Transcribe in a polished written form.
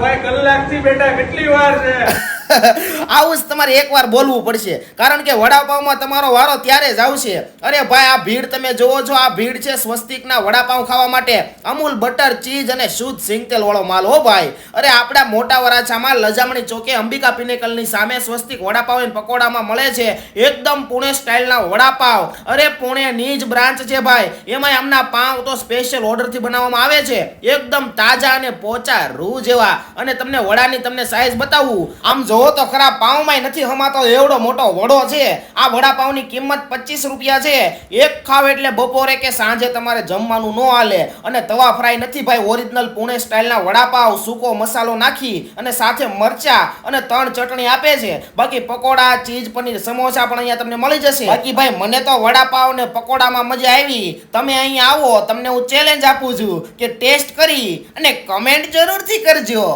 ભાઈ કલાકથી બેઠા કેટલી વાર છે? આવું જ તમારે એકવાર બોલવું પડશે, કારણ કે વડાપાવમાં તમારો વારો ત્યારે જ આવશે. અરે ભાઈ, આ ભીડ તમે જોવો છો, આ ભીડ છે સ્વસ્તિકના વડાપાવ ખાવા માટે. અમૂલ બટર ચીઝ અને શુદ્ધ સિંગતેલ વાળો માલ હો ભાઈ. અરે આપણા મોટા વરાછામાં લજામણી ચોકે અંબિકા પિનેકલની સામે સ્વસ્તિક વડાપાવ અને પકોડામાં મળે છે એકદમ પુણે સ્ટાઇલના વડાપાવ. અરે પુણેની જ બ્રાન્ચ છે ભાઈ. એમાંય આમના પાવ તો સ્પેશિયલ ઓર્ડરથી બનાવવામાં આવે છે, એકદમ તાજા અને પોચા રૂ જેવા. અને તમને વડાની તમને સાઈઝ બતાવું, આમ જો તો ખરા, પાવમાંય નથી હમાતો એવડો મોટો વડો છે. આ વડાપાવની કિંમત 25 રૂપિયા છે. એક ખાવ એટલે બપોરે કે સાંજે તમારે જમવાનું ન હાલે. અને તવા ફ્રાય નથી ભાઈ, ઓરિજિનલ પુણે સ્ટાઇલના વડાપાવ, સૂકો મસાલો નાખી અને સાથે મરચા અને 3 ચટણી આપે છે. બાકી પકોડા, ચીઝ પનીર, સમોસા પણ અહીંયા તમને મળી જશે. બાકી ભાઈ, મને તો વડાપાવ ને પકોડામાં મજા આવી. તમે અહીંયા આવો, તમને હું ચેલેન્જ આપું છું કે ટેસ્ટ કરી અને કમેન્ટ જરૂરથી કરજો.